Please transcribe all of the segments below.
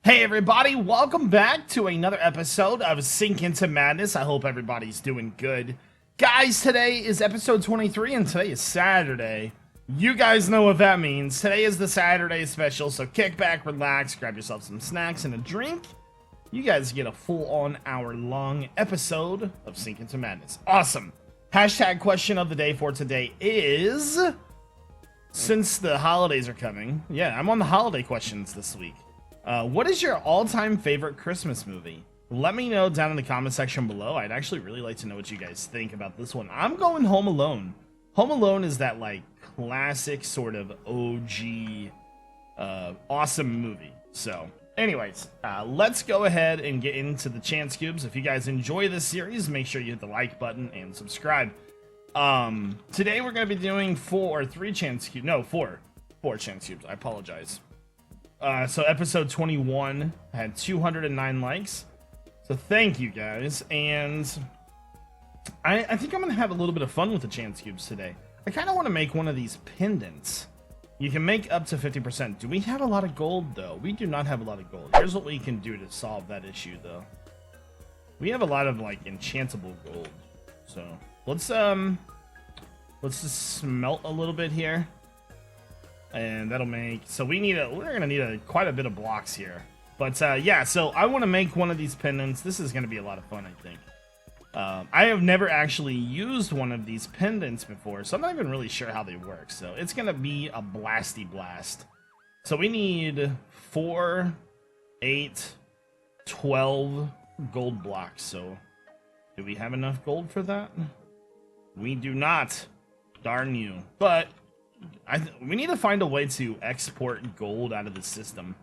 Hey everybody, welcome back to another episode of Sink Into Madness. I hope everybody's doing good. Guys, today is episode 23 and today is Saturday. You guys know what that means. Today is the Saturday special, so kick back, relax, grab yourself some snacks and a drink. You guys get a full-on hour-long episode of Sink Into Madness. Awesome. Hashtag question of the day for today is... Since the holidays are coming, yeah, I'm on the holiday questions this week. What is your all-time favorite Christmas movie? Let me know down in the comment section below. I'd actually really like to know what you guys think about this one. I'm going Home Alone. Home Alone is that, like, classic sort of OG, awesome movie. So, anyways, let's go ahead and get into the chance cubes. If you guys enjoy this series, make sure you hit the like button and subscribe. Today we're going to be doing four chance cubes. I apologize. So episode 21 had 209 likes. So thank you guys. And I think I'm going to have a little bit of fun with the chance cubes today. I kind of want to make one of these pendants. You can make up to 50%. Do we have a lot of gold though? We do not have a lot of gold. Here's what we can do to solve that issue though. We have a lot of like enchantable gold. So let's just smelt a little bit here. And that'll make, so we're gonna need quite a bit of blocks here. But yeah, so I want to make one of these pendants. This is gonna be a lot of fun, I think. I have never actually used one of these pendants before, so I'm not even really sure how they work. So it's gonna be a blasty blast. So we need 4, 8, 12 gold blocks. So do we have enough gold for that? We do not. Darn you. But we need to find a way to export gold out of the system.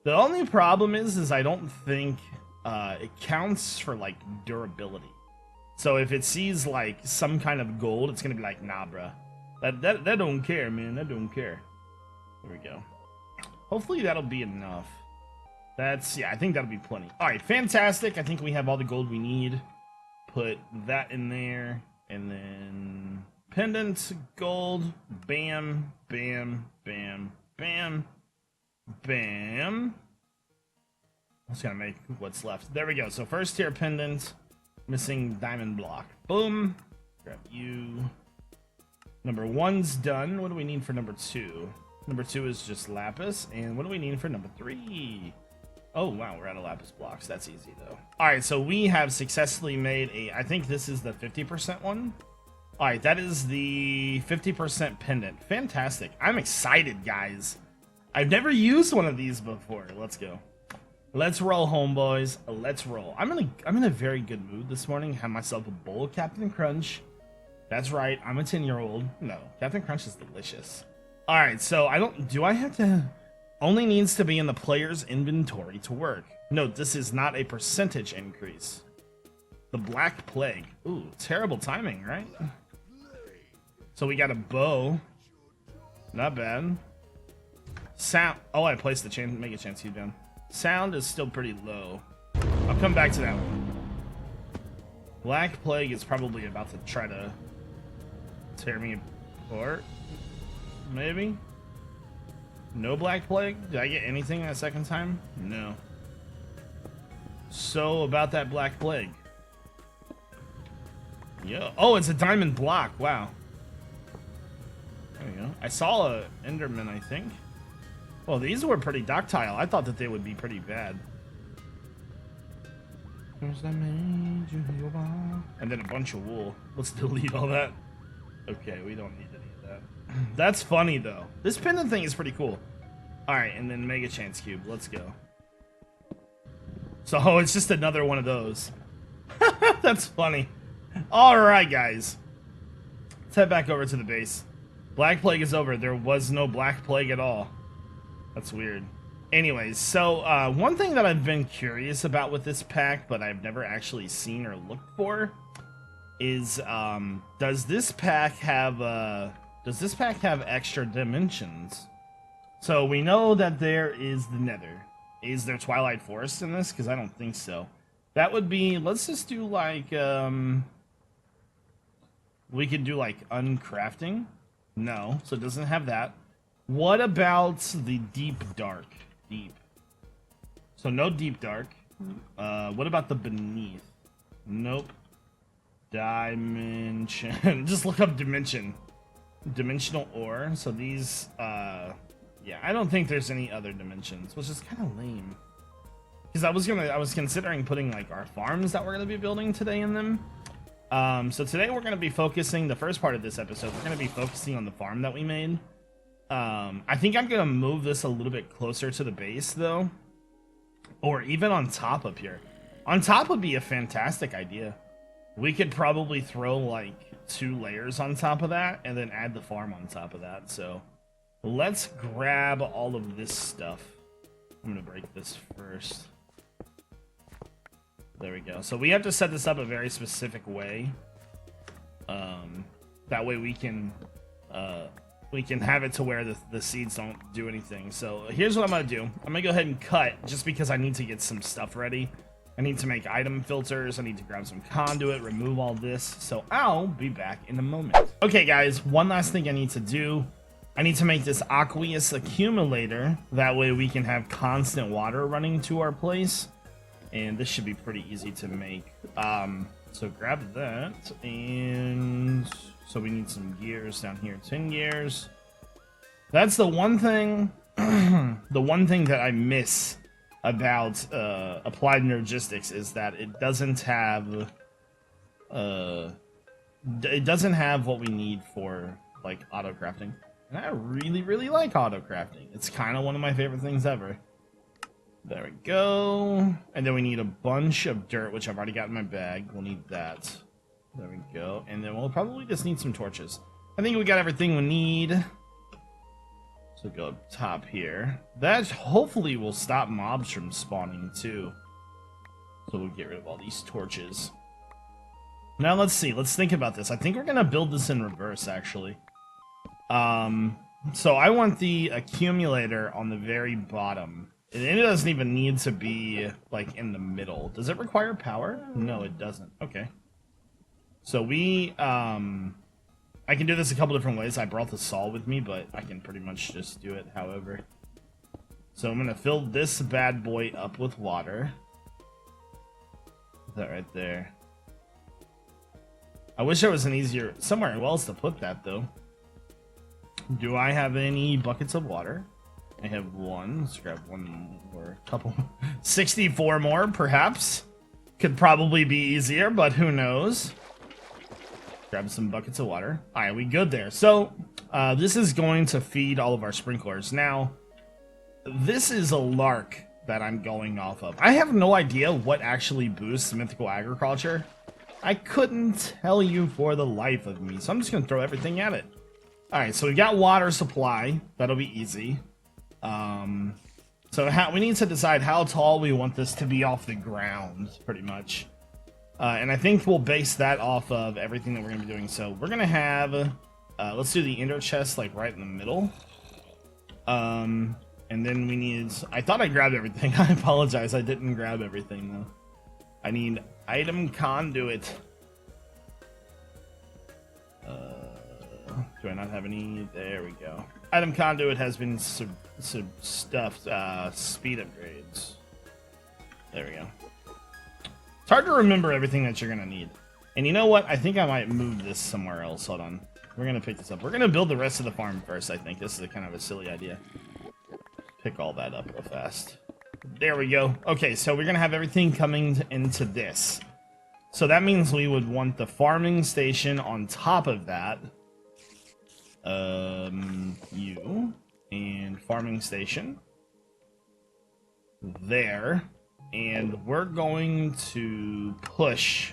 The only problem is I don't think it counts for like durability. So if it sees like some kind of gold, it's gonna be like, nah, bruh. That don't care, man. That don't care. There we go. Hopefully that'll be enough. Yeah, I think that'll be plenty. All right, fantastic. I think we have all the gold we need. Put that in there, and then pendant, gold, bam, bam, bam, bam, bam. I'm just gonna make what's left. There we go. So first tier pendant, missing diamond block. Boom. Grab you. Number 1's done. What do we need for number 2? Number 2 is just lapis. And what do we need for number 3? Oh, wow, we're out of lapis blocks. That's easy, though. All right, so we have successfully made I think this is the 50% one. All right, that is the 50% pendant. Fantastic. I'm excited, guys. I've never used one of these before. Let's go. Let's roll, homeboys. Let's roll. I'm in a very good mood this morning. Have myself a bowl of Captain Crunch. That's right. I'm a 10-year-old. No, Captain Crunch is delicious. All right, so do I have to... Only needs to be in the player's inventory to work. Note, this is not a percentage increase. The Black Plague. Ooh, terrible timing, right? So we got a bow. Not bad. Sound. Oh, I placed the mega chance cube down. Sound is still pretty low. I'll come back to that one. Black Plague is probably about to try to tear me apart. Maybe. No Black Plague? Did I get anything that second time? No. So about that Black Plague. Yeah. Oh, it's a diamond block. Wow. There we go. I saw a Enderman, I think. Well, these were pretty ductile. I thought that they would be pretty bad. And then a bunch of wool. Let's delete all that. Okay, we don't need any of that. That's funny, though. This pendant thing is pretty cool. All right, and then Mega Chance Cube. Let's go. So, it's just another one of those. That's funny. All right, guys. Let's head back over to the base. Black Plague is over. There was no Black Plague at all. That's weird. Anyways, so one thing that I've been curious about with this pack, but I've never actually seen or looked for, is does this pack have extra dimensions? So we know that there is the Nether. Is there Twilight Forest in this? Because I don't think so. That would be. Let's just do like we could do like uncrafting. No, so it doesn't have that. What about the deep dark? Deep. So no deep dark. What about the beneath? Nope. Dimension. Just look up dimension. Dimensional ore. So these, yeah, I don't think there's any other dimensions, which is kind of lame. Because I was considering putting like our farms that we're gonna be building today in them. So today we're gonna be focusing, the first part of this episode, we're gonna be focusing on the farm that we made. I think I'm gonna move this a little bit closer to the base though, or even on top up here. On top would be a fantastic idea. We could probably throw like 2 layers on top of that and then add the farm on top of that. So let's grab all of this stuff. I'm gonna break this first. There we go. So we have to set this up a very specific way. That way we can have it to where the seeds don't do anything. So here's what I'm gonna do. I'm gonna go ahead and cut just because I need to get some stuff ready. I need to make item filters. I need to grab some conduit, remove all this. So I'll be back in a moment. Okay, guys, one last thing I need to do. I need to make this aqueous accumulator. That way we can have constant water running to our place. And this should be pretty easy to make. So grab that. And so we need some gears down here. 10 gears. That's the one thing, the one thing that I miss about applied logistics is that it doesn't have what we need for like auto crafting, and I really like auto crafting. It's kind of one of my favorite things ever. There we go. And then we need a bunch of dirt, which I've already got in my bag. We'll need that. There we go. And then we'll probably just need some torches. I think we got everything we need. So go up top here. That hopefully will stop mobs from spawning too. So we'll get rid of all these torches. Now let's see. Let's think about this. I think we're gonna build this in reverse actually. So I want the accumulator on the very bottom. And it doesn't even need to be like in the middle. Does it require power? No, it doesn't. Okay. So we I can do this a couple different ways. I brought the saw with me, but I can pretty much just do it however. So I'm gonna fill this bad boy up with water. Put that right there. I wish there was an easier somewhere else to put that though. Do I have any buckets of water? I have one. Let's grab one more. Couple. 64 more, perhaps. Could probably be easier, but who knows? Grab some buckets of water. Alright, we good there. So, this is going to feed all of our sprinklers. Now, this is a lark that I'm going off of. I have no idea what actually boosts mythical agriculture. I couldn't tell you for the life of me, so I'm just going to throw everything at it. Alright, so we got water supply. That'll be easy. So we need to decide how tall we want this to be off the ground, pretty much. And I think we'll base that off of everything that we're going to be doing. So we're going to have, let's do the ender chest like right in the middle. And then we need, I thought I grabbed everything. I apologize. I didn't grab everything though. I need item conduit. Do I not have any? There we go. Item conduit has been stuffed. Speed upgrades. There we go. It's hard to remember everything that you're gonna need. And you know what? I think I might move this somewhere else. Hold on. We're gonna pick this up. We're gonna build the rest of the farm first, I think. This is kind of a silly idea. Pick all that up real fast. There we go. Okay, so we're gonna have everything coming into this. So that means we would want the farming station on top of that. You and farming station there, and we're going to push.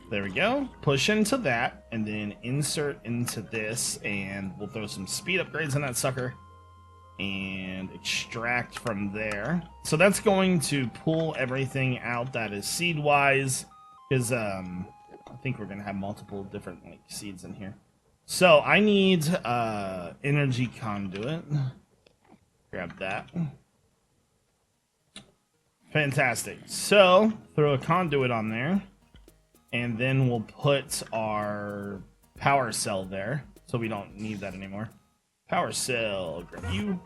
There we go. Push into that, and then insert into this, and we'll throw some speed upgrades in that sucker, and extract from there. So that's going to pull everything out that is seed-wise, because I think we're gonna have multiple different like seeds in here. So I need energy conduit. Grab that. Fantastic. So throw a conduit on there, and then we'll put our power cell there, so we don't need that anymore. Power cell, grab you.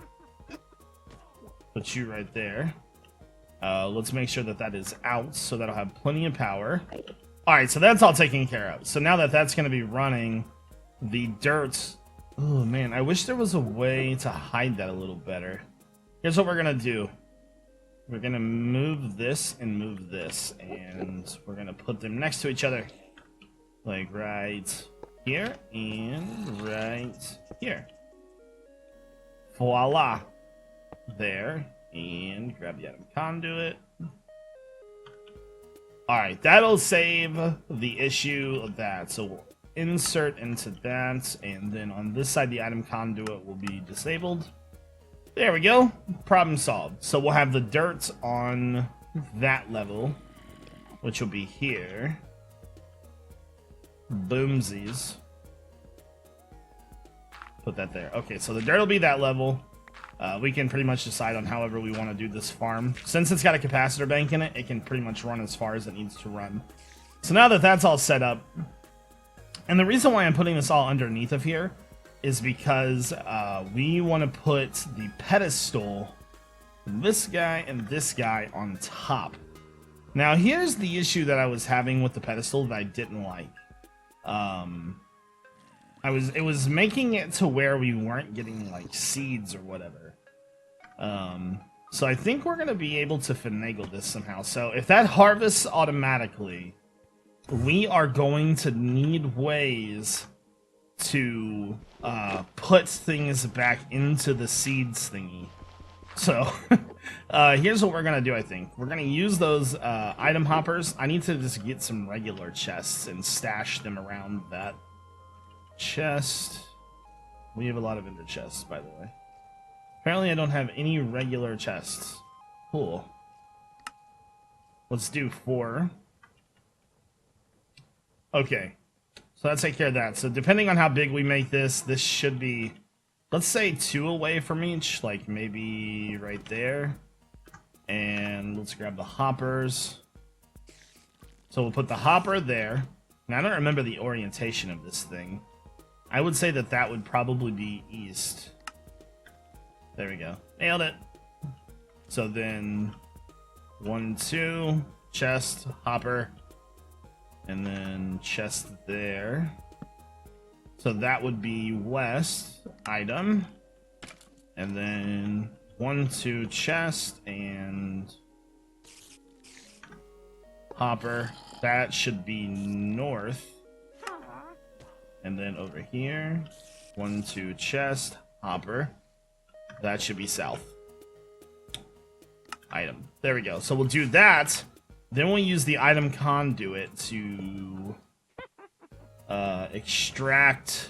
Put you right there. Let's make sure that that is out, so that'll have plenty of power. All right, so that's all taken care of. So now that that's going to be running, the dirt... Oh, man, I wish there was a way to hide that a little better. Here's what we're going to do. We're going to move this and move this, and we're going to put them next to each other. Like right here and right here. Voila. There. And grab the item conduit. Alright, that'll save the issue of that. So we'll insert into that, and then on this side the item conduit will be disabled. There we go. Problem solved. So we'll have the dirt on that level, which will be here. Boomsies. Put that there. Okay, so the dirt will be that level. We can pretty much decide on however we want to do this farm. Since it's got a capacitor bank in it, it can pretty much run as far as it needs to run. So now that that's all set up, and the reason why I'm putting this all underneath of here is because we want to put the pedestal, this guy and this guy on top. Now here's the issue that I was having with the pedestal that I didn't like. It was making it to where we weren't getting like seeds or whatever. So I think we're gonna be able to finagle this somehow. So if that harvests automatically, we are going to need ways to put things back into the seeds thingy. So here's what we're gonna do. I think we're gonna use those item hoppers. I need to just get some regular chests and stash them around that chest. We have a lot of ender chests, by the way. Apparently I don't have any regular chests. Cool. Let's do 4. Okay, so let's take care of that. So depending on how big we make this, this should be, let's say 2 away from each, like maybe right there. And let's grab the hoppers. So we'll put the hopper there. Now I don't remember the orientation of this thing. I would say that that would probably be east. There we go. Nailed it. So then 1, 2, chest, hopper, and then chest there. So that would be west, item, and then 1, 2, chest, and hopper. That should be north. And then over here, 1, 2, chest, hopper. That should be south. Item. There we go. So we'll do that. Then we'll use the item conduit to extract.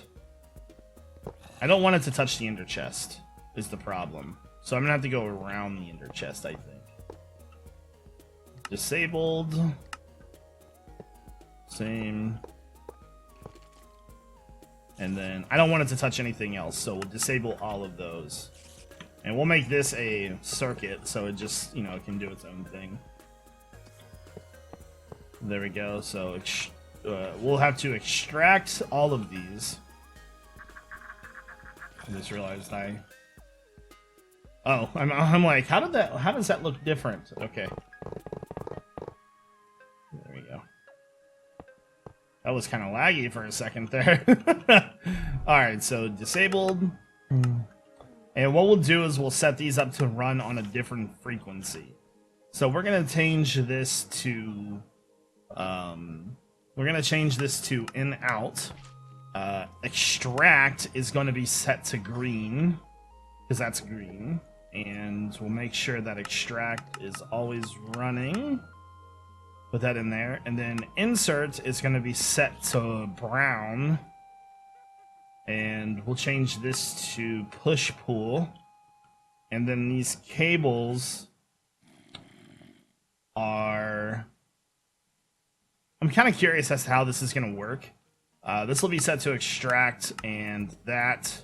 I don't want it to touch the ender chest, is the problem. So I'm gonna have to go around the ender chest, I think. Disabled. Same. And then I don't want it to touch anything else, so we'll disable all of those. And we'll make this a circuit, so it just, you know, can do its own thing. There we go. So we'll have to extract all of these. I just realized Oh, I'm like, how does that look different? Okay. There we go. That was kind of laggy for a second there. Alright, so disabled. And what we'll do is we'll set these up to run on a different frequency. So we're going to change this to... in out. Extract is going to be set to green, because that's green. And we'll make sure that extract is always running. Put that in there. And then insert is going to be set to brown. And we'll change this to push pull. And then these cables are... I'm kind of curious as to how this is going to work. This will be set to extract, and that...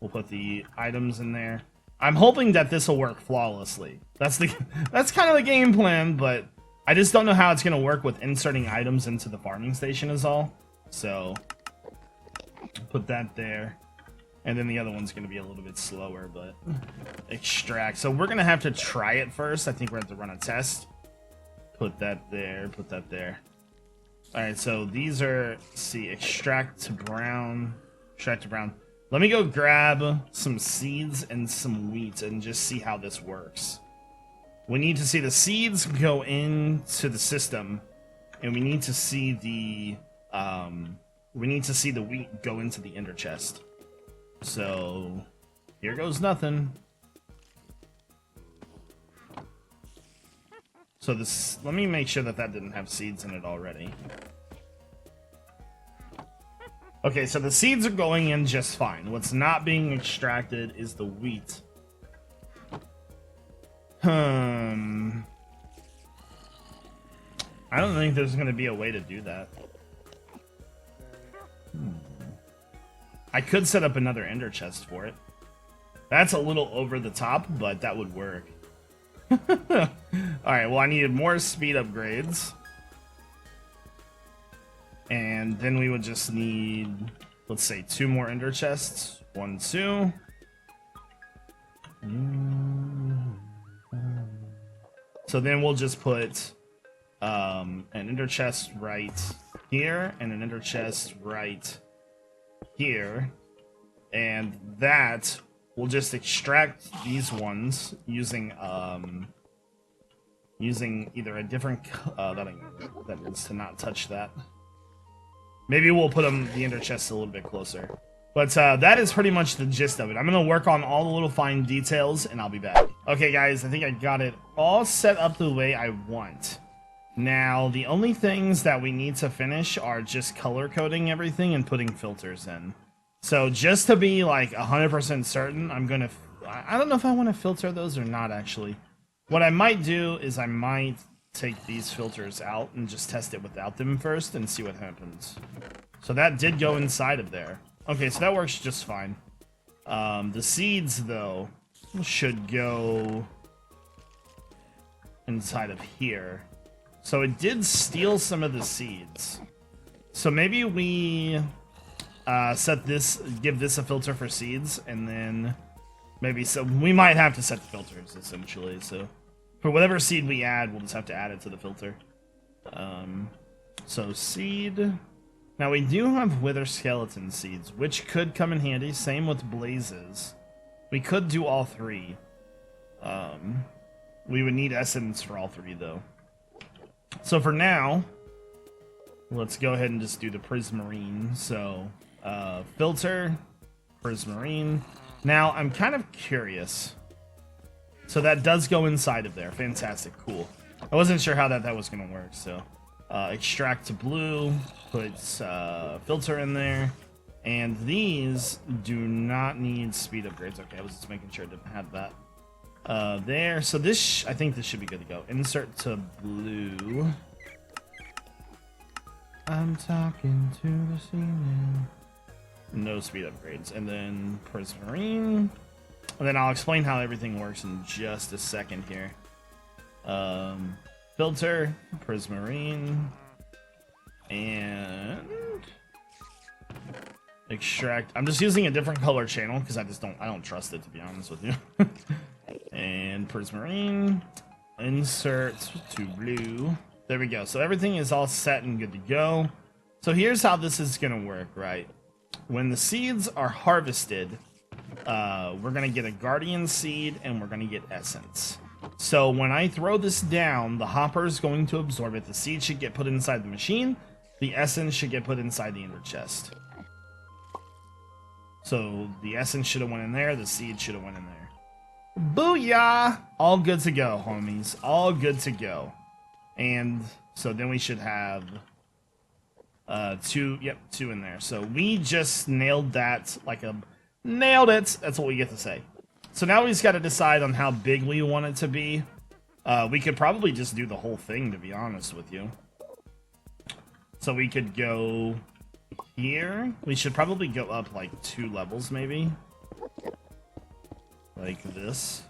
We'll put the items in there. I'm hoping that this will work flawlessly. That's kind of the game plan, but I just don't know how it's going to work with inserting items into the farming station is all. So... put that there. And then the other one's going to be a little bit slower, but extract. So we're going to have to try it first. I think we're going to have to run a test. Put that there, put that there. All right, so these are, see, extract to brown, extract to brown. Let me go grab some seeds and some wheat and just see how this works. We need to see the seeds go into the system, and we need to see the wheat go into the ender chest. So here goes nothing. So this, let me make sure that that didn't have seeds in it already. Okay, so the seeds are going in just fine. What's not being extracted is the wheat. I don't think there's going to be a way to do that. I could set up another ender chest for it. That's a little over the top, but that would work. Alright, well I needed more speed upgrades. And then we would just need, let's say, 2 more ender chests. 1, 2. So then we'll just put an ender chest right here and an ender chest right here. And that will just extract these ones using either a different that needs to not touch that. Maybe we'll put the ender chest a little bit closer. But that is pretty much the gist of it. I'm going to work on all the little fine details, and I'll be back. Okay, guys, I think I got it all set up the way I want. Now, the only things that we need to finish are just color coding everything and putting filters in. So just to be like 100% certain, I'm going to... I don't know if I want to filter those or not, actually. What I might do is I might take these filters out and just test it without them first and see what happens. So that did go inside of there. Okay, so that works just fine. The seeds, though, should go inside of here. So it did steal some of the seeds. So maybe we give this a filter for seeds, and then maybe we might have to set the filters, essentially. So for whatever seed we add, we'll just have to add it to the filter. So seed. Now we do have wither skeleton seeds, which could come in handy. Same with blazes. We could do all 3. We would need essence for all 3, though. So for now, let's go ahead and just do the prismarine. So filter, prismarine. Now I'm kind of curious. So that does go inside of there. Fantastic, cool. I wasn't sure how that was going to work. So extract to blue, put filter in there, and these do not need speed upgrades. Okay, I was just making sure it didn't have that there. So this, I think this should be good to go. Insert to blue. I'm talking to the ceiling. No speed upgrades. And then prismarine. And then I'll explain how everything works in just a second here. Filter, prismarine, and extract. I'm just using a different color channel because I don't trust it, to be honest with you. And prismarine, insert to blue. There we go. So everything is all set and good to go. So here's how this is gonna work, right? When the seeds are harvested, we're gonna get a guardian seed and we're gonna get essence. So when I throw this down, the hopper is going to absorb it. The seed should get put inside the machine. The essence should get put inside the ender chest. So the essence should have went in there. The seed should have went in there. Booyah! All good to go, homies. All good to go. And so then we should have 2 in there. So we just nailed that nailed it. That's what we get to say. So now we just got to decide on how big we want it to be. We could probably just do the whole thing, to be honest with you. So we could go here. We should probably go up like 2 levels, maybe. Like this.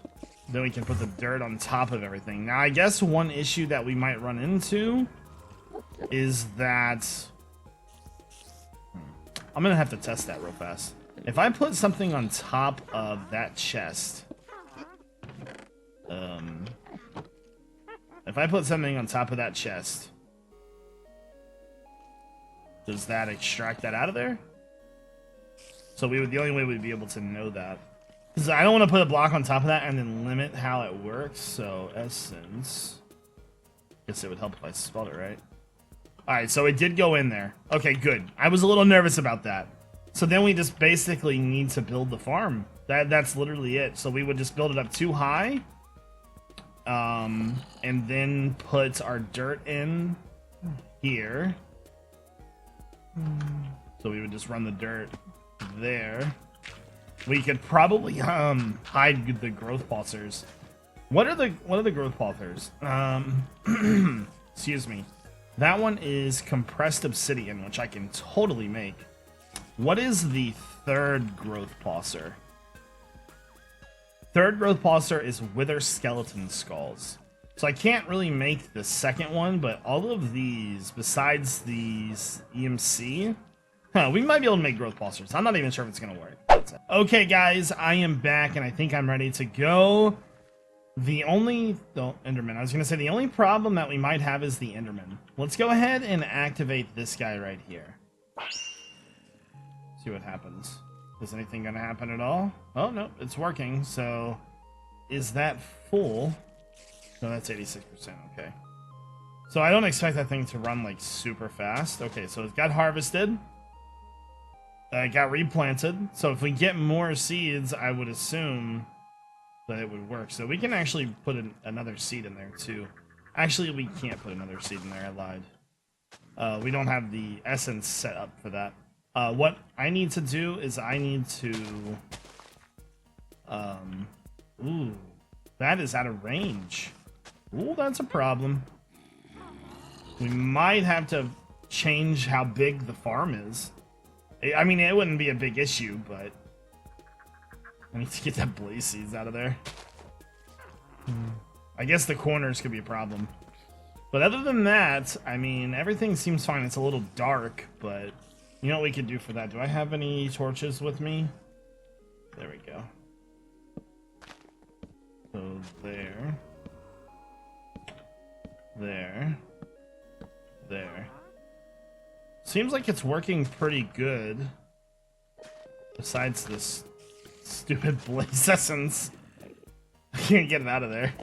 Then we can put the dirt on top of everything. Now, I guess one issue that we might run into is that... I'm going to have to test that real fast. If I put something on top of that chest, if I put something on top of that chest, does that extract that out of there? So the only way we'd be able to know that, because I don't want to put a block on top of that and then limit how it works. So essence, guess it would help if I spelled it right. All right, so it did go in there. Okay, good. I was a little nervous about that. So then we just basically need to build the farm. That's literally it. So we would just build it up too high, and then put our dirt in here. So we would just run the dirt there. We could probably hide the growth pulsers. What are the growth pulsers? Excuse me. That one is compressed obsidian, which I can totally make. What is the third growth pulsar? Third growth pulsar is wither skeleton skulls. So I can't really make the second one, but all of these, besides these EMC, we might be able to make growth pulsars. I'm not even sure if it's going to work. Okay, guys, I am back, and I think I'm ready to go. Enderman. I was going to say the only problem that we might have is the Enderman. Let's go ahead and activate this guy right here. See what happens. Is anything going to happen at all? Oh, no, it's working. So, is that full? No, that's 86%. Okay. So I don't expect that thing to run like super fast. Okay, so it got harvested. It got replanted. So if we get more seeds, I would assume that it would work. So we can actually put another seed in there too. Actually, we can't put another seed in there. I lied. We don't have the essence set up for that. What I need to do is I need to... Ooh, that is out of range. Ooh, that's a problem. We might have to change how big the farm is. I mean, it wouldn't be a big issue, but I need to get that blaze seeds out of there. I guess the corners could be a problem. But other than that, I mean, everything seems fine. It's a little dark, but you know what we could do for that? Do I have any torches with me? There we go. So there. There. Seems like it's working pretty good. Besides this stupid blaze essence. I can't get it out of there.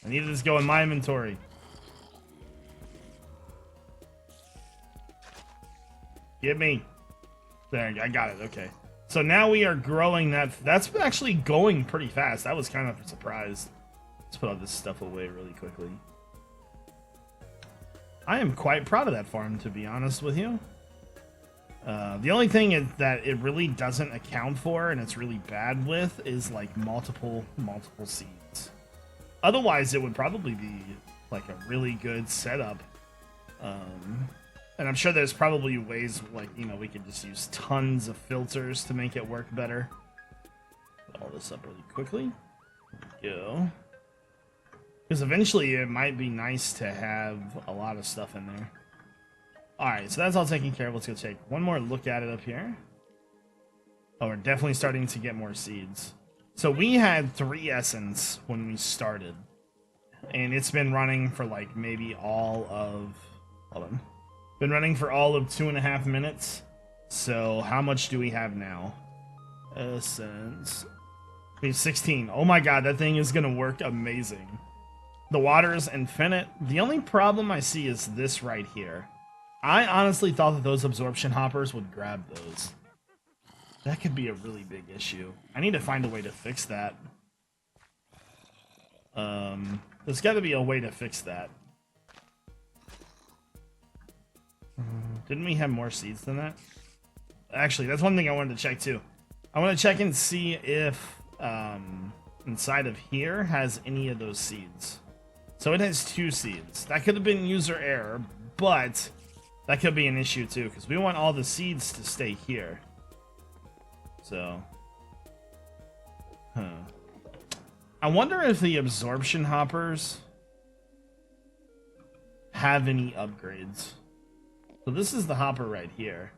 I need to just go in my inventory. Get me. There, I got it. Okay. So now we are growing that. That's actually going pretty fast. I was kind of surprised. Let's put all this stuff away really quickly. I am quite proud of that farm, to be honest with you. The only thing is that it really doesn't account for, and it's really bad with, is like multiple seeds. Otherwise, it would probably be like a really good setup. And I'm sure there's probably ways, like, you know, we could just use tons of filters to make it work better. Put all this up really quickly. Go. Because eventually it might be nice to have a lot of stuff in there. Alright, so that's all taken care of. Let's go take one more look at it up here. Oh, we're definitely starting to get more seeds. So we had 3 essence when we started. And it's been running for like maybe all of... Hold on. Been running for all of 2.5 minutes. So how much do we have now? Essence. We have 16. Oh my god, that thing is going to work amazing. The water is infinite. The only problem I see is this right here. I honestly thought that those absorption hoppers would grab those. That could be a really big issue. I need to find a way to fix that. There's got to be a way to fix that. Didn't we have more seeds than that? Actually, that's one thing I wanted to check too. I want to check and see if inside of here has any of those seeds. So it has 2 seeds. That could have been user error, but that could be an issue too, because we want all the seeds to stay here. So, I wonder if the absorption hoppers have any upgrades. So this is the hopper right here.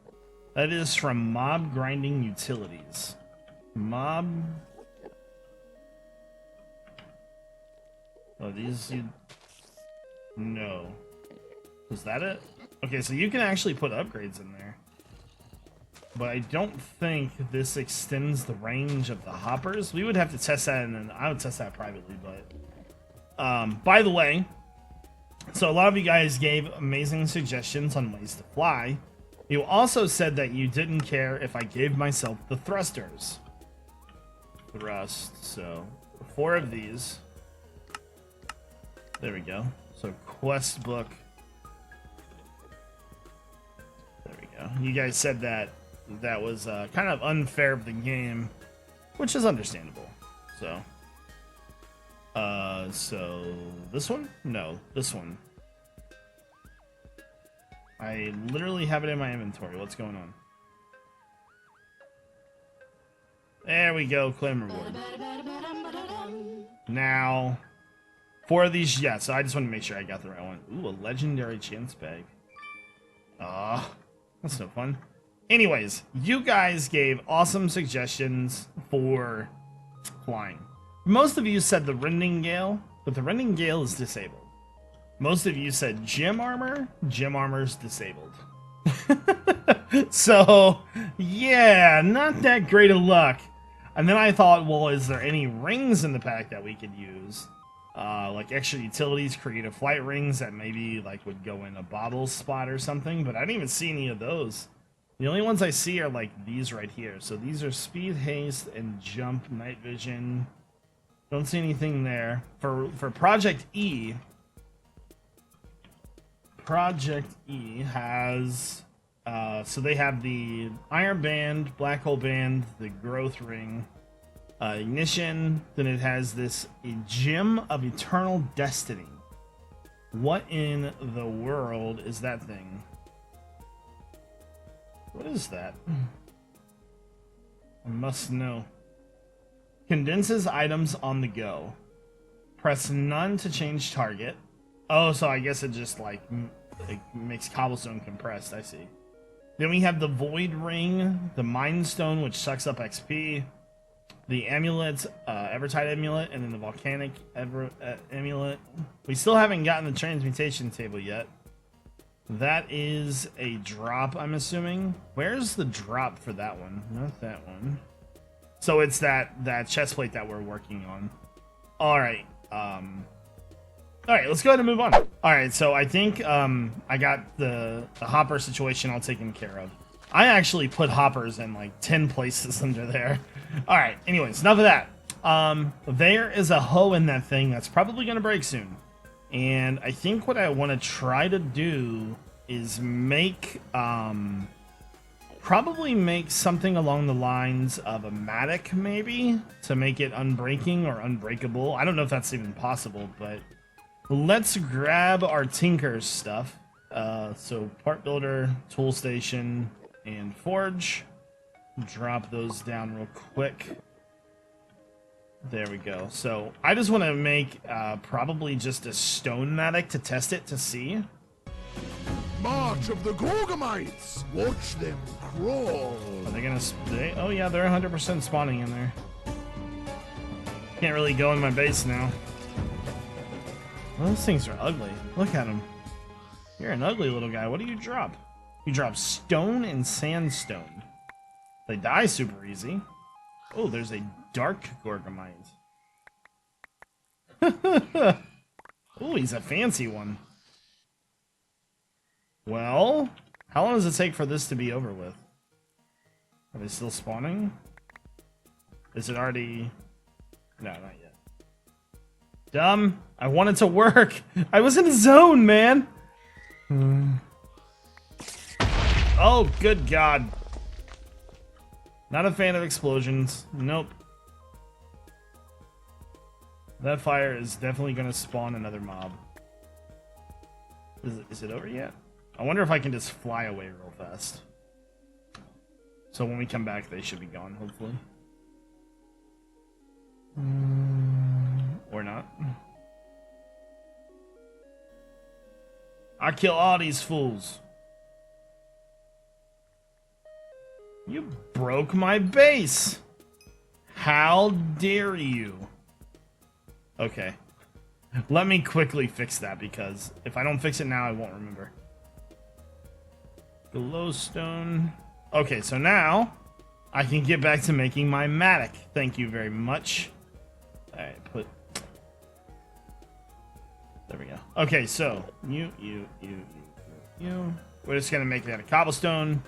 That is from Mob Grinding Utilities. Mob. Oh, these you. No. Was that it? Okay, so you can actually put upgrades in there. But I don't think this extends the range of the hoppers. We would have to test that, and then I would test that privately, but... by the way, so a lot of you guys gave amazing suggestions on ways to fly. You also said that you didn't care if I gave myself the thrusters. Thrust, so 4 of these. There we go. So quest book. There we go. You guys said that that was kind of unfair of the game, which is understandable. So this one? No, this one. I literally have it in my inventory. What's going on? There we go, claim reward. Now, 4 of these, yeah, so I just want to make sure I got the right one. Ooh, a legendary chance bag. That's no fun. Anyways, you guys gave awesome suggestions for flying. Most of you said the Rending Gale, but the Rending Gale is disabled. Most of you said gem armor. Gem armor's disabled. So, yeah, not that great of luck. And then I thought, well, is there any rings in the pack that we could use? Like extra utilities, creative flight rings that maybe like would go in a bobble spot or something, but I didn't even see any of those. The only ones I see are like these right here. So these are speed, haste, and jump, night vision. Don't see anything there. For Project E, Project E has so they have the Iron Band, Black Hole Band, the Growth Ring, Ignition. Then it has this Gem of Eternal Destiny. What in the world is that thing? What is that? I must know. Condenses items on the go. Press none to change target. Oh, so I guess it just like it makes cobblestone compressed. I see. Then we have the Void Ring, the Mind Stone, which sucks up XP, the Amulet, Evertide Amulet, and then the Volcanic Amulet. We still haven't gotten the Transmutation Table yet. That is a drop, I'm assuming. Where's the drop for that one? Not that one. So it's that chest plate that we're working on. All right. All right, let's go ahead and move on. All right, so I think I got the hopper situation all taken care of. I actually put hoppers in like 10 places under there. All right, anyways, enough of that. There is a hoe in that thing that's probably going to break soon. And I think what I want to try to do is make, probably make something along the lines of a mattock, maybe, to make it unbreaking or unbreakable. I don't know if that's even possible, but let's grab our Tinker's stuff. So part builder, tool station, and forge. Drop those down real quick. There we go. So I just want to make probably just a stone mattock to test it to see. March of the Gorgomites! Watch them crawl! Are they gonna oh yeah, they're 100% spawning in there. Can't really go in my base now. Well, those things are ugly. Look at them. You're an ugly little guy. What do you drop? You drop stone and sandstone. They die super easy. Oh, there's a dark Gorgomite. Oh, he's a fancy one. Well, how long does it take for this to be over with? Are they still spawning? Is it already... No, not yet. Dumb. I want it to work. I was in a zone, man. Oh, good God. Not a fan of explosions. Nope. That fire is definitely going to spawn another mob. Is it over yet? I wonder if I can just fly away real fast. So when we come back, they should be gone, hopefully. Or not. I kill all these fools. You broke my base. How dare you? Okay. Let me quickly fix that, because if I don't fix it now, I won't remember. Glowstone. Okay, so now I can get back to making my mattock. Thank you very much. Alright, there we go. Okay, so you. We're just gonna make that a cobblestone.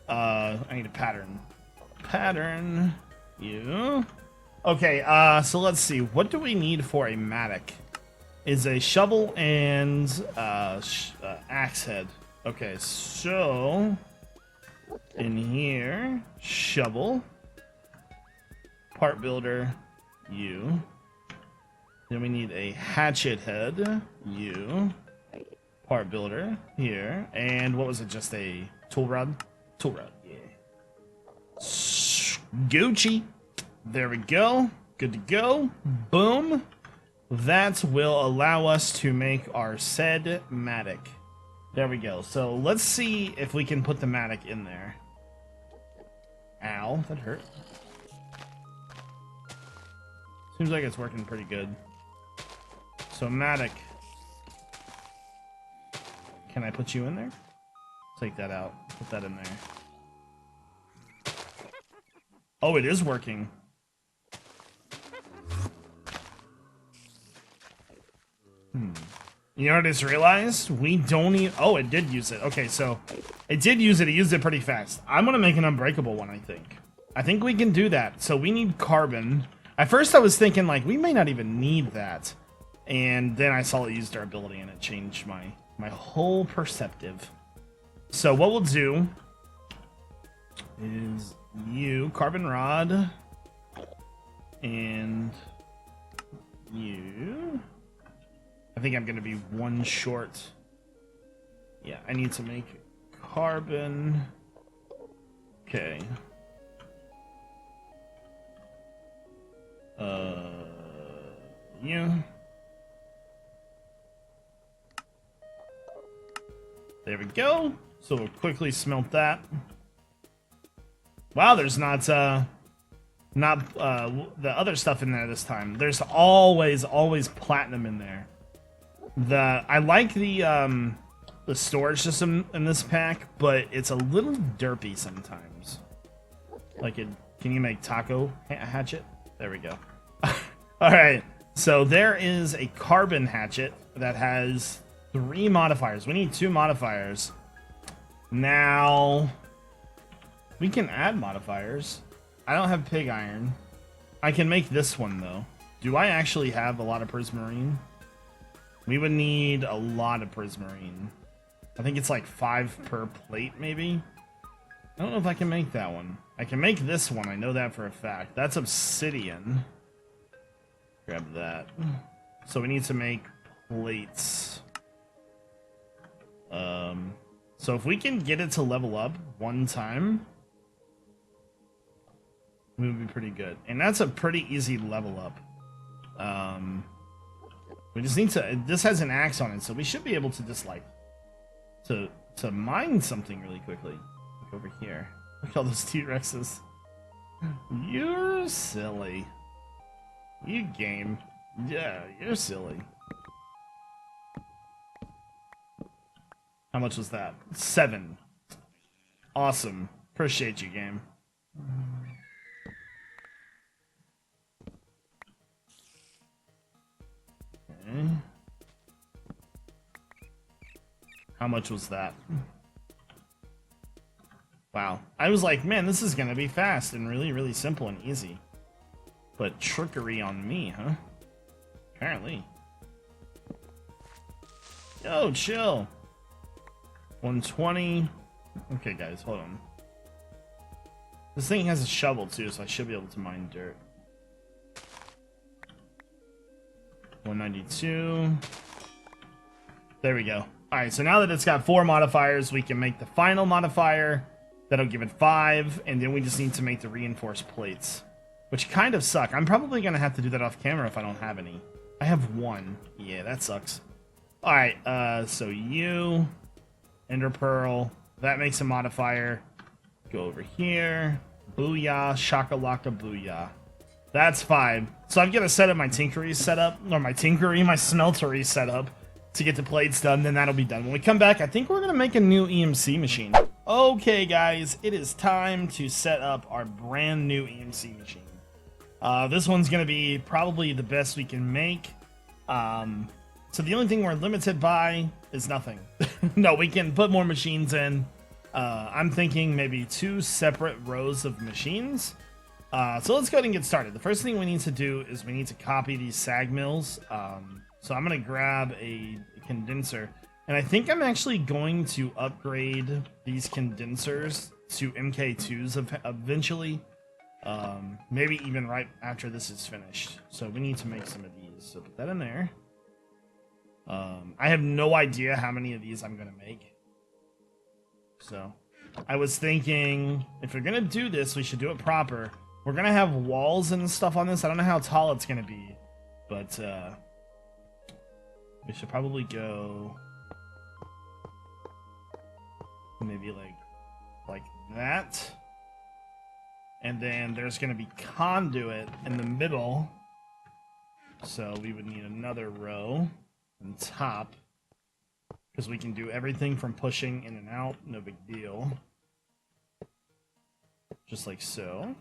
I need a pattern. Pattern. You. Okay, so let's see. What do we need for a mattock? Is a shovel and axe head. Okay, so in here, shovel, part builder, you. Then we need a hatchet head, you. Part builder here, and what was it? Just a tool rod? Tool rod, yeah. Gucci. There we go. Good to go. Boom. That will allow us to make our said mattock. There we go. So let's see if we can put the mattock in there. Ow, that hurt. Seems like it's working pretty good. So mattock. Can I put you in there? Take that out. Put that in there. Oh, it is working. You know what I just realized? We don't need... Oh, it did use it. Okay, so it did use it. It used it pretty fast. I'm going to make an unbreakable one, I think. I think we can do that. So we need carbon. At first I was thinking, like, we may not even need that. And then I saw it use durability, and it changed my whole perspective. So what we'll do is you, carbon rod, and you... I think I'm going to be one short. Yeah, I need to make carbon. Okay. You. There we go. So we'll quickly smelt that. Wow, there's not the other stuff in there this time. There's always platinum in there. I like the storage system in this pack, but it's a little derpy sometimes. Like it. Can you make taco hatchet? There we go. All right. So there is a carbon hatchet that has 3 modifiers. We need 2 modifiers. Now we can add modifiers. I don't have pig iron. I can make this one though. Do I actually have a lot of prismarine? We would need a lot of prismarine. I think it's like 5 per plate, maybe? I don't know if I can make that one. I can make this one, I know that for a fact. That's obsidian. Grab that. So we need to make plates. So if we can get it to level up one time, we would be pretty good. And that's a pretty easy level up. We just need to... This has an axe on it, so we should be able to just, like... To mine something really quickly. Look over here. Look at all those T-Rexes. You're silly. You game. Yeah, you're silly. How much was that? 7. Awesome. Appreciate you, game. Okay. How much was that? Wow. I was like, man, this is gonna be fast and really, really simple and easy. But trickery on me, huh? Apparently. Yo, chill. 120. Okay, guys, hold on. This thing has a shovel, too, so I should be able to mine dirt. 192. There we go. Alright, so now that it's got 4 modifiers, we can make the final modifier. That'll give it 5, and then we just need to make the reinforced plates. Which kind of suck. I'm probably going to have to do that off camera if I don't have any. I have 1. Yeah, that sucks. Alright, so you... Ender Pearl. That makes a modifier. Go over here. Booyah, shakalaka booyah. That's 5. So I'm gonna set up my tinkery setup, or my smeltery setup to get the plates done, then that'll be done. When we come back, I think we're gonna make a new EMC machine. Okay guys, it is time to set up our brand new EMC machine. This one's gonna be probably the best we can make. So the only thing we're limited by is nothing. No, we can put more machines in. I'm thinking maybe 2 separate rows of machines. So let's go ahead and get started. The first thing we need to do is we need to copy these sag mills. So I'm going to grab a condenser. And I think I'm actually going to upgrade these condensers to MK2s eventually. Maybe even right after this is finished. So we need to make some of these. So put that in there. I have no idea how many of these I'm going to make. So I was thinking if we're going to do this, we should do it proper. We're going to have walls and stuff on this. I don't know how tall it's going to be, but we should probably go maybe like that. And then there's going to be conduit in the middle. So we would need another row on top. Because we can do everything from pushing in and out, no big deal. Just like so.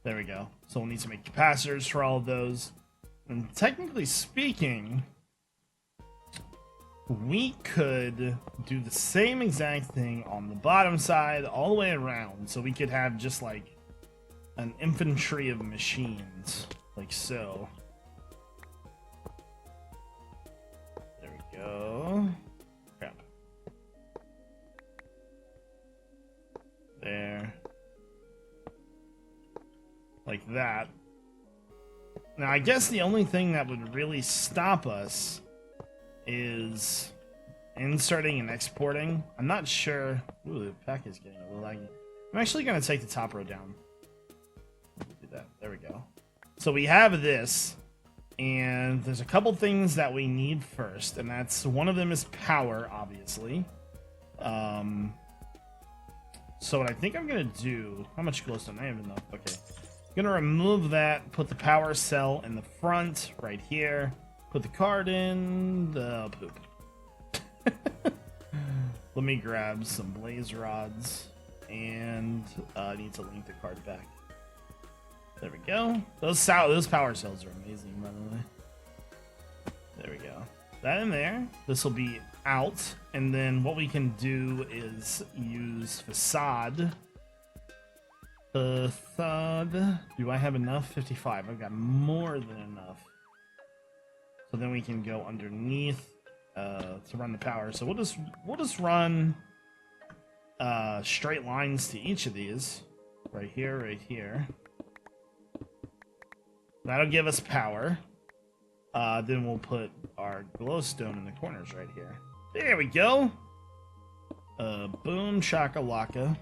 There we go. So we'll need to make capacitors for all of those. And technically speaking, we could do the same exact thing on the bottom side all the way around. So we could have just like an infantry of machines, like so. Go. Crap. There. Like that. Now, I guess the only thing that would really stop us is inserting and exporting. I'm not sure. Ooh, the pack is getting a little laggy. I'm actually going to take the top row down. Do that. There we go. So we have this. And there's a couple things that we need first, and that's one of them is power, obviously. So what I think I'm gonna do, how much glowstone? I have enough. Okay, I'm gonna remove that, put the power cell in the front right here, put the card in the poop. Let me grab some blaze rods, and I need to link the card back. There we go. Those power cells are amazing, by the way. There we go. That in there. This will be out. And then what we can do is use facade. Facade. Do I have enough? 55. I've got more than enough. So then we can go underneath to run the power. So we'll just run straight lines to each of these. Right here, right here. That'll give us power. Then we'll put our glowstone in the corners right here. There we go. Boom, shakalaka.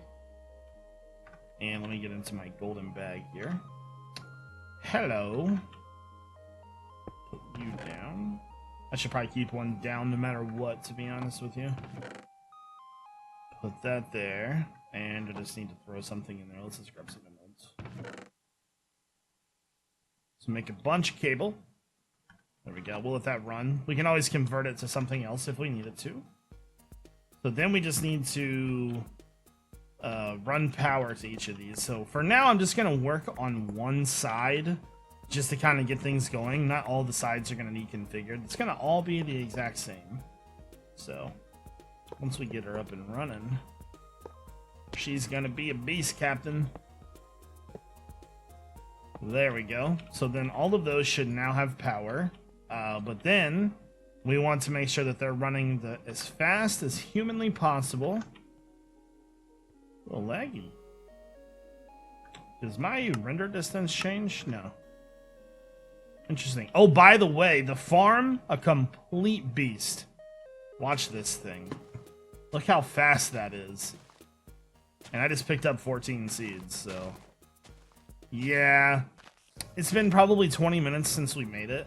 And let me get into my golden bag here. Hello. Put you down. I should probably keep one down no matter what, to be honest with you. Put that there. And I just need to throw something in there. Let's just grab some emeralds. So make a bunch of cable. There we go. We'll let that run. We can always convert it to something else if we need it to. So then we just need to run power to each of these. So for now, I'm just going to work on one side just to kind of get things going. Not all the sides are going to need configured. It's going to all be the exact same. So once we get her up and running, she's going to be a beast, Captain. There we go. So then all of those should now have power. But then we want to make sure that they're running as fast as humanly possible. A little laggy. Does my render distance change? No. Interesting. Oh, by the way, the farm, a complete beast. Watch this thing. Look how fast that is. And I just picked up 14 seeds, so... Yeah, it's been probably 20 minutes since we made it.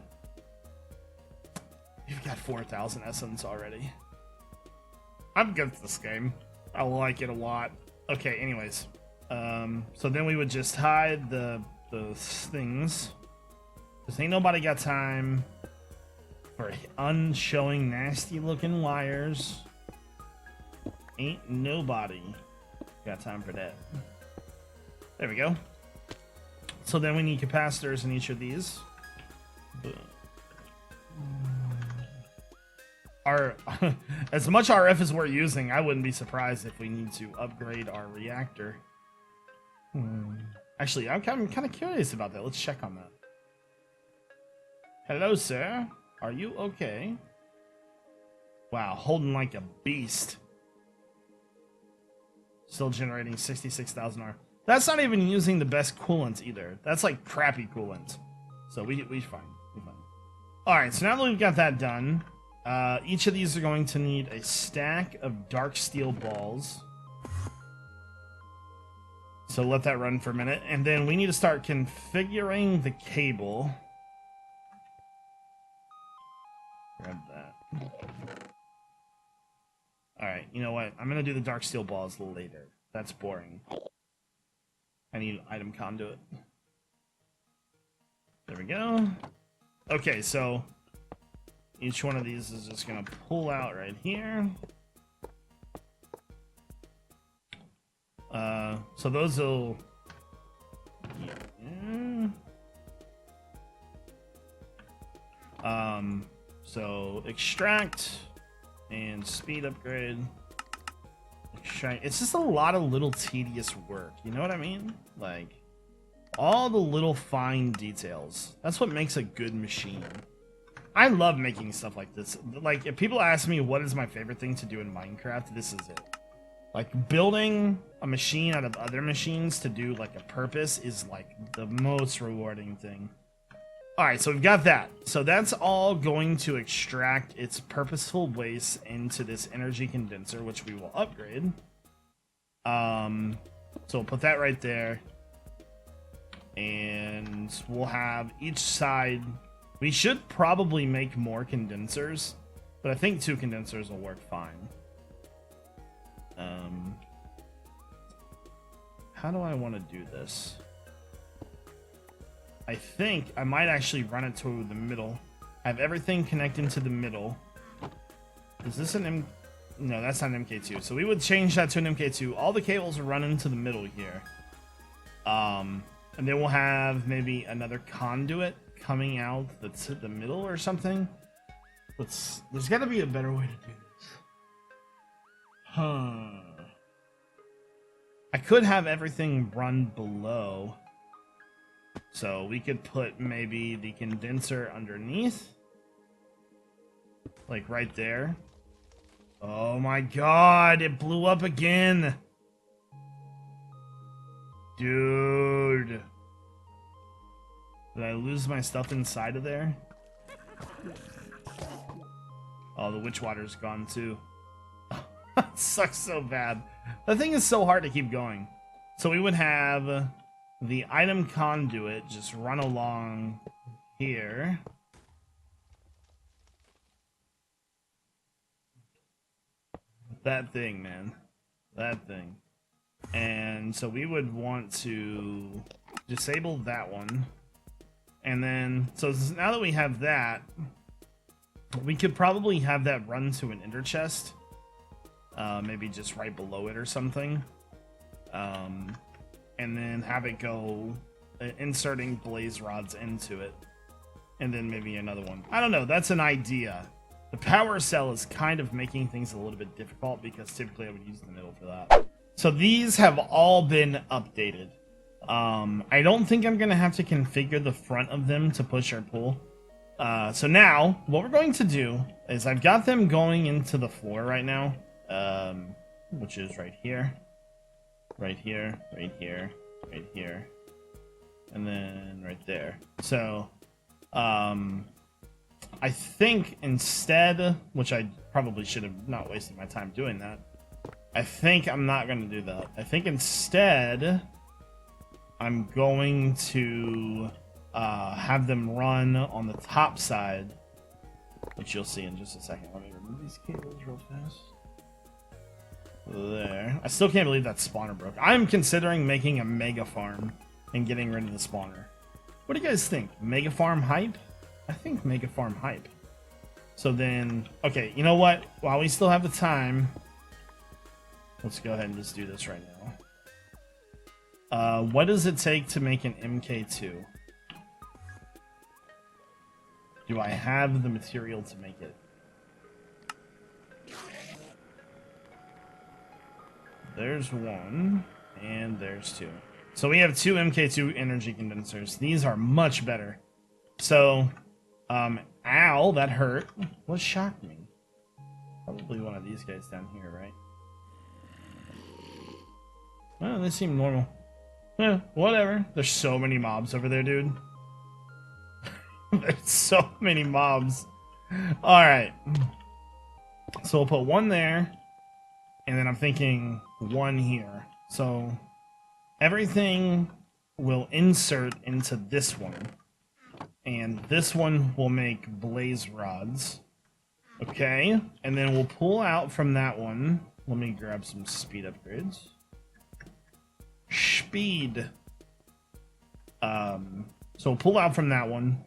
We've got 4,000 essence already. I'm good at this game. I like it a lot. Okay, anyways. So then we would just hide the things. Because ain't nobody got time for unshowing nasty looking wires. Ain't nobody got time for that. There we go. So then we need capacitors in each of these. Our as much RF as we're using, I wouldn't be surprised if we need to upgrade our reactor. Actually, I'm kind of curious about that. Let's check on that. Hello, sir. Are you okay? Wow, holding like a beast. Still generating 66,000 R. That's not even using the best coolant either. That's like crappy coolant. So we fine. We fine. All right, so now that we've got that done, each of these are going to need a stack of dark steel balls. So let that run for a minute, and then we need to start configuring the cable. Grab that. All right, you know what? I'm gonna do the dark steel balls later. That's boring. I need an item conduit. There we go. Okay, so each one of these is just gonna pull out right here. So those will. So extract and speed upgrade. Extract. It's just a lot of little tedious work. You know what I mean? Like all the little fine details. That's what makes a good machine. I love making stuff like this. Like if people ask me what is my favorite thing to do in Minecraft, this is it. Like building a machine out of other machines to do like a purpose is like the most rewarding thing. All right, so we've got that. So that's all going to extract its purposeful waste into this energy condenser, which we will upgrade. So we'll put that right there. And we'll have each side. We should probably make more condensers, but I think 2 condensers will work fine. How do I want to do this? I think I might actually run it to the middle. Have everything connected to the middle. Is this an M? No, that's not an MK2. So we would change that to an MK2. All the cables will run into the middle here. And then we'll have maybe another conduit coming out that's at the middle or something. There's got to be a better way to do this. I could have everything run below. So we could put maybe the condenser underneath. Like right there. Oh my god, it blew up again. Dude. Did I lose my stuff inside of there? Oh, the witch water's gone too. It sucks so bad. The thing is so hard to keep going. So we would have the item conduit just run along here. That thing, man. That thing. And so we would want to disable that one. And then, so now that we have that, we could probably have that run to an ender chest. Maybe just right below it or something. And then have it go inserting blaze rods into it. And then maybe another one. I don't know, that's an idea. The power cell is kind of making things a little bit difficult because typically I would use the middle for that. So these have all been updated. I don't think I'm going to have to configure the front of them to push or pull. So now, what we're going to do is I've got them going into the floor right now. Which is right here. Right here, right here, right here. And then right there. So, I think instead, which I probably should have not wasted my time doing that. I think I'm not going to do that. I think instead, I'm going to have them run on the top side, which you'll see in just a second. Let me remove these cables real fast. there. I still can't believe that spawner broke. I'm considering making a mega farm and getting rid of the spawner. What do you guys think? Mega farm hype? I think mega farm hype. So then, okay, you know what? While we still have the time, let's go ahead and just do this right now. What does it take to make an MK2? Do I have the material to make it? There's one, and there's two. So we have two MK2 energy condensers. These are much better. So, ow, that hurt. What shocked me? Probably one of these guys down here, right? Well, they seem normal. Yeah, whatever. There's so many mobs over there, dude. There's so many mobs. Alright. So we'll put one there. And then I'm thinking one here. So everything will insert into this one. And this one will make blaze rods. Okay. And then we'll pull out from that one. Let me grab some speed upgrades. Speed. So we'll pull out from that one.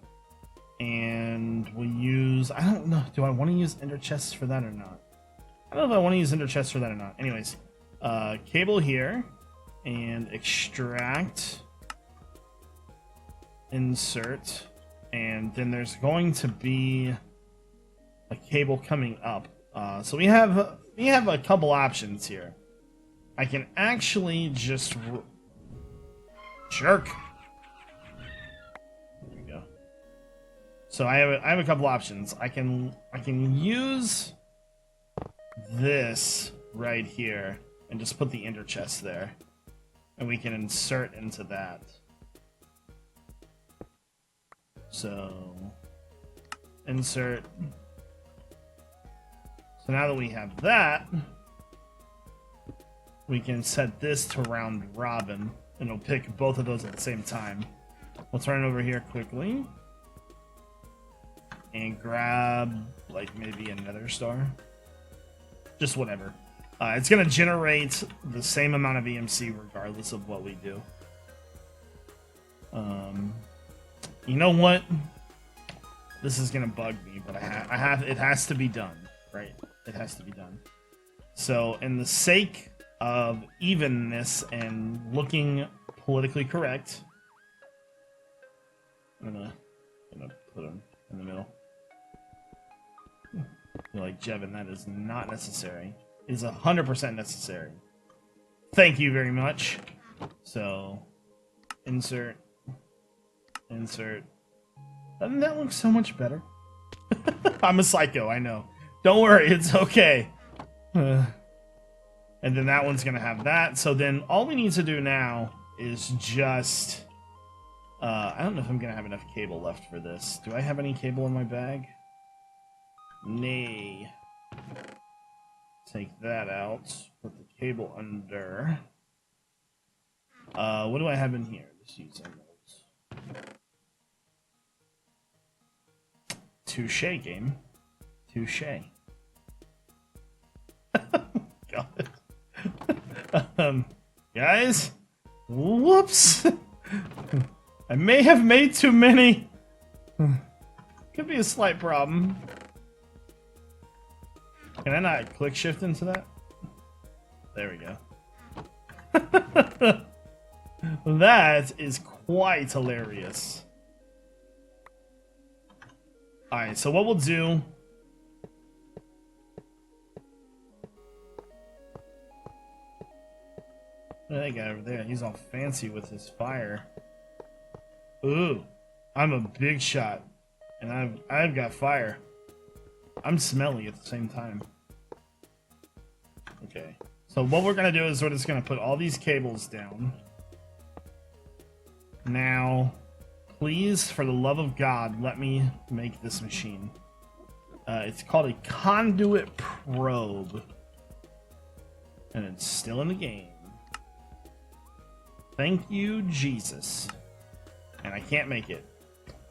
And we'll use... I don't know. Do I want to use ender chests for that or not? I don't know if I want to use ender chests for that or not. Anyways, cable here, and extract, insert, and then there's going to be a cable coming up. So we have a couple options here. I can actually just jerk. There we go. So I have a couple options. I can use this right here and just put the ender chest there, and we can insert into that. So insert. So now that we have that, we can set this to round robin, and it'll pick both of those at the same time. Let's run over here quickly and grab like maybe a nether star. Just whatever. It's going to generate the same amount of EMC regardless of what we do. You know what? This is going to bug me, but it has to be done, right? It has to be done. So, in the sake of evenness and looking politically correct, I'm gonna put him in the middle. You're like, Jevin, that is not necessary. It is 100% necessary. Thank you very much. So, insert. Doesn't that look so much better? I'm a psycho, I know. Don't worry, it's okay. And then that one's gonna have that. So then all we need to do now is just... I don't know if I'm gonna have enough cable left for this. Do I have any cable in my bag? Nay. Take that out. Put the cable under. What do I have in here? Just use emeralds. Touche, game. Touche. God. Guys? Whoops! I may have made too many. Could be a slight problem. Can I not click shift into that? There we go. That is quite hilarious. Alright, so what we'll do... That guy over there, he's all fancy with his fire. Ooh, I'm a big shot, and I've got fire. I'm smelly at the same time. Okay, so what we're gonna do is we're just gonna put all these cables down. Now, please, for the love of God, let me make this machine. It's called a conduit probe, and it's still in the game. Thank you, Jesus. And I can't make it.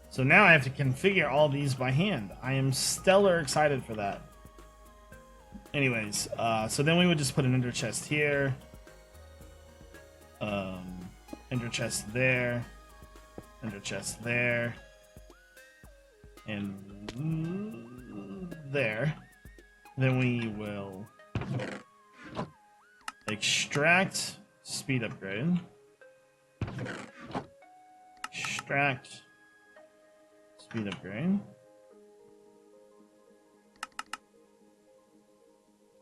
So now I have to configure all these by hand. I am stellar excited for that. Anyways, so then we would just put an ender chest here. Ender chest there. Ender chest there. And there. Then we will extract, speed upgrade. Extract, speed upgrade.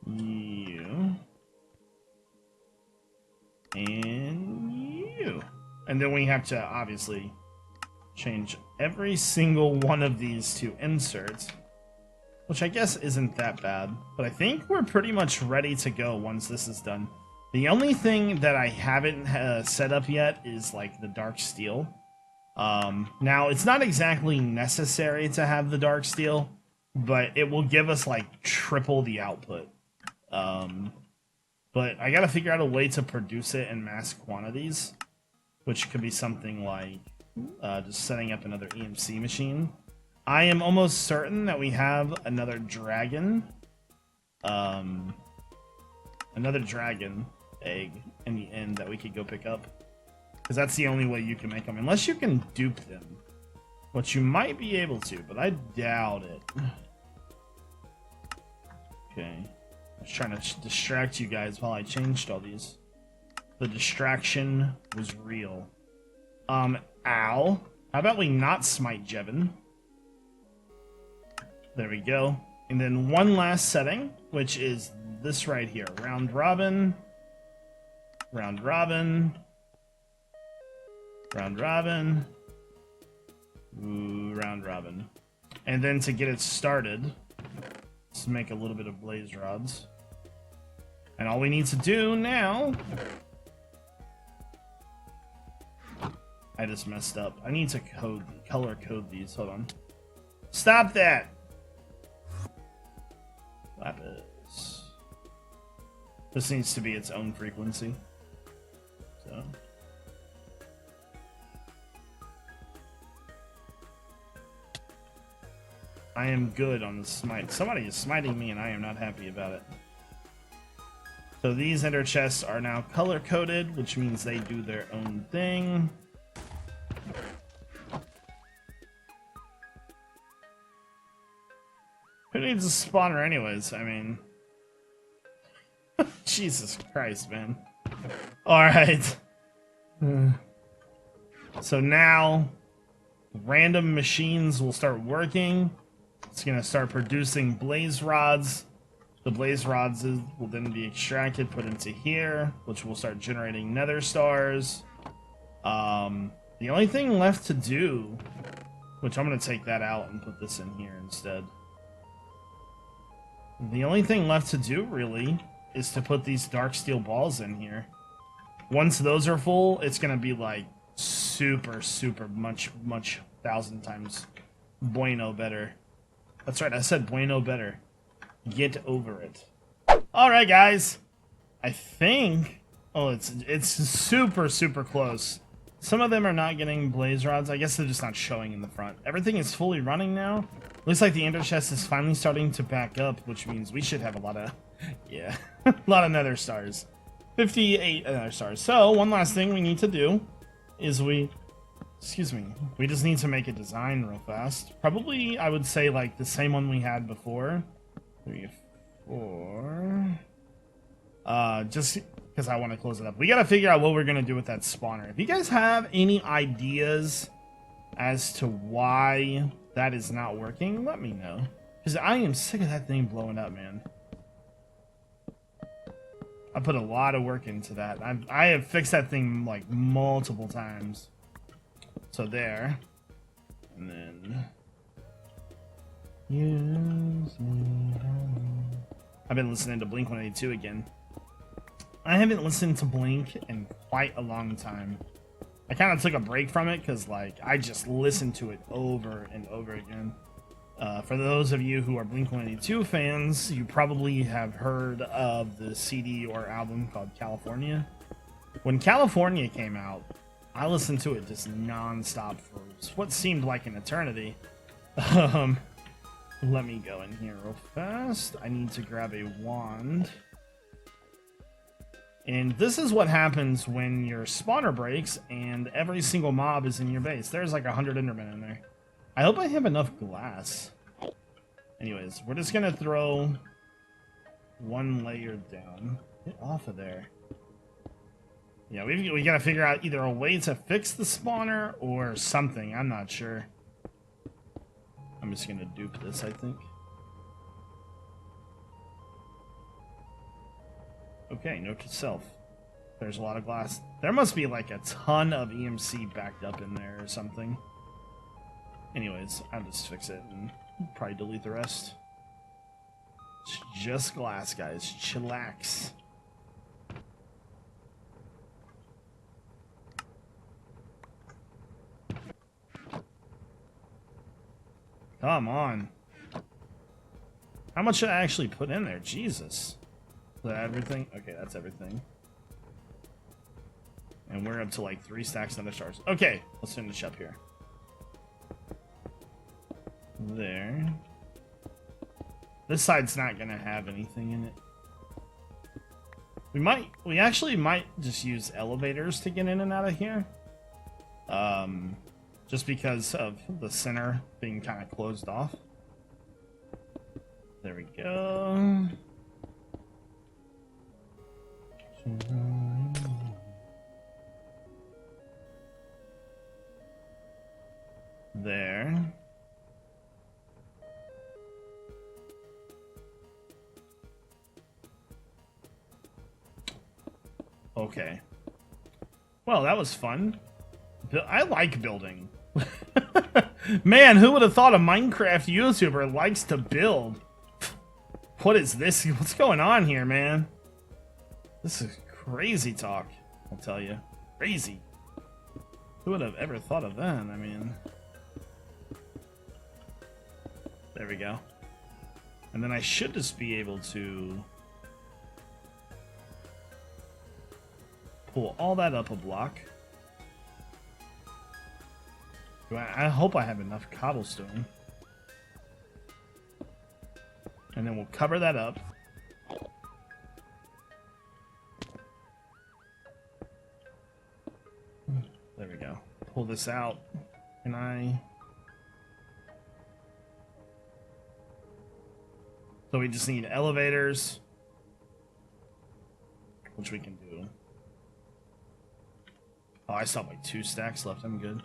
You. And you. And then we have to obviously change every single one of these to insert, which I guess isn't that bad, but I think we're pretty much ready to go once this is done. The only thing that I haven't set up yet is like the dark steel. Now it's not exactly necessary to have the dark steel, but it will give us like triple the output. But I gotta figure out a way to produce it in mass quantities, which could be something like just setting up another EMC machine. I am almost certain that we have another dragon egg in the end that we could go pick up, because that's the only way you can make them, unless you can dupe them, which you might be able to, but I doubt it. Okay, I was trying to distract you guys while I changed all these. The distraction was real. Ow. How about we not smite Jevin? There we go. And then one last setting, which is this right here. Round robin. Round robin. Round robin. Ooh, round robin. And then to get it started, let's make a little bit of blaze rods. And all we need to do now... I just messed up. I need to color code these. Hold on. Stop that! Lapis. This needs to be its own frequency. So. I am good on the smite. Somebody is smiting me and I am not happy about it. So these ender chests are now color coded, which means they do their own thing. Who needs a spawner anyways? I mean... Jesus Christ, man. Alright. So now, random machines will start working. It's going to start producing blaze rods. The blaze rods will then be extracted, put into here, which will start generating nether stars. The only thing left to do, which I'm going to take that out and put this in here instead. The only thing left to do, really, is to put these dark steel balls in here. Once those are full, it's going to be like super much 1,000 times bueno better. That's right, I said bueno better. Get over it. Alright, guys. I think... Oh, it's super close. Some of them are not getting blaze rods. I guess they're just not showing in the front. Everything is fully running now. Looks like the ender chest is finally starting to back up, which means we should have a lot of... Yeah, a lot of nether stars. 58 nether stars. So, one last thing we need to do is we just need to make a design real fast. Probably, I would say, like, the same one we had before. 3, 4... just because I want to close it up. We gotta figure out what we're gonna do with that spawner. If you guys have any ideas as to why that is not working, let me know. Because I am sick of that thing blowing up, man. I put a lot of work into that. I have fixed that thing like multiple times. So there. And then... I've been listening to Blink-182 again. I haven't listened to Blink in quite a long time. I kind of took a break from it because, like, I just listened to it over and over again. For those of you who are Blink-182 fans, you probably have heard of the CD or album called California. When California came out, I listened to it just non-stop for what seemed like an eternity. Let me go in here real fast. I need to grab a wand. And this is what happens when your spawner breaks and every single mob is in your base. There's like 100 Endermen in there. I hope I have enough glass. Anyways, we're just gonna throw one layer down. Get off of there. Yeah, we gotta figure out either a way to fix the spawner or something. I'm not sure. I'm just gonna dupe this, I think. Okay, note to self. There's a lot of glass. There must be like a ton of EMC backed up in there or something. Anyways, I'll just fix it and probably delete the rest. It's just glass, guys. Chillax. Come on. How much should I actually put in there? Jesus. Is that everything? Okay, that's everything. And we're up to like 3 stacks of nether stars. Okay, let's finish up here. There. This side's not gonna have anything in it. We actually might just use elevators to get in and out of here. Just because of the center being kind of closed off. There we go. There. Okay. Well, that was fun. I like building. Man, who would have thought a Minecraft YouTuber likes to build? What is this? What's going on here, man? This is crazy talk, I'll tell you. Crazy. Who would have ever thought of that? I mean... There we go. And then I should just be able to... pull all that up a block. I hope I have enough cobblestone. And then we'll cover that up. There we go. Pull this out. Can I... So we just need elevators. Which we can do. Oh, I still have like 2 stacks left. I'm good.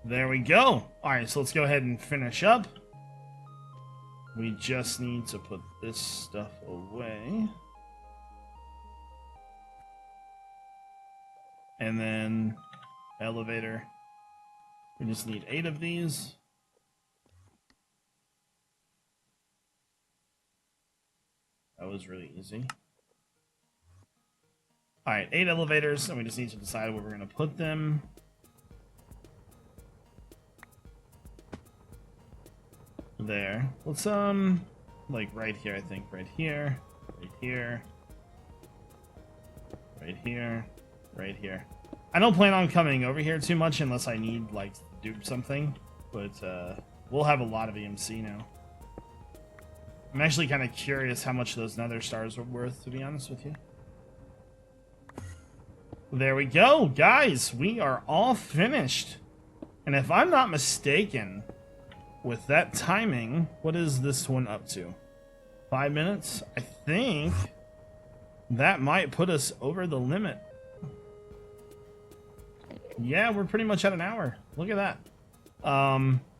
There we go. Alright, so let's go ahead and finish up. We just need to put this stuff away. And then elevator. We just need 8 of these. That was really easy. Alright, 8 elevators, and we just need to decide where we're going to put them. There. Let's, like right here, I think. Right here. Right here. Right here. Right here. I don't plan on coming over here too much unless I need, like, to do something. But, we'll have a lot of EMC now. I'm actually kind of curious how much those nether stars are worth, to be honest with you. There we go, guys. We are all finished. And if I'm not mistaken, with that timing, what is this one up to? 5 minutes? I think that might put us over the limit. Yeah, we're pretty much at an hour. Look at that.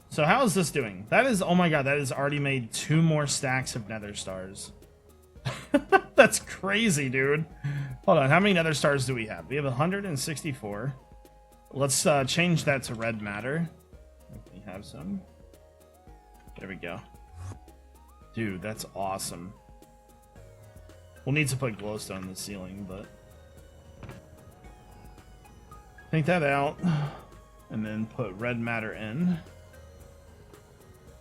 So how is this doing? That is, oh my god, that has already made 2 more stacks of nether stars. That's crazy, dude. Hold on, how many nether stars do we have? We have 164. Let's change that to red matter. If we have some. There we go. Dude, that's awesome. We'll need to put glowstone in the ceiling, but... take that out. And then put red matter in.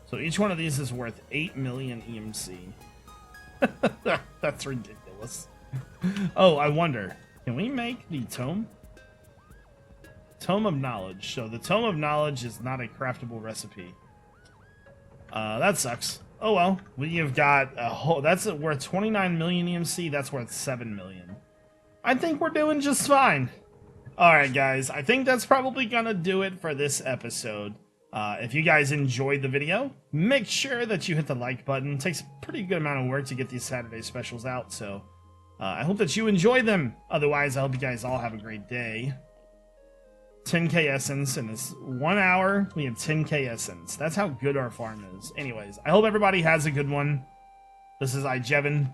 So each one of these is worth 8 million EMC. That's ridiculous. Oh, I wonder. Can we make the tome? Tome of Knowledge. So the Tome of Knowledge is not a craftable recipe. That sucks. Oh well. We have got a whole... That's worth 29 million EMC. That's worth 7 million. I think we're doing just fine. Alright guys, I think that's probably gonna do it for this episode. If you guys enjoyed the video, make sure that you hit the like button. It takes a pretty good amount of work to get these Saturday specials out, so I hope that you enjoy them. Otherwise, I hope you guys all have a great day. 10k essence in this 1 hour. We have 10k essence. That's how good our farm is. Anyways, I hope everybody has a good one. This is iJevin.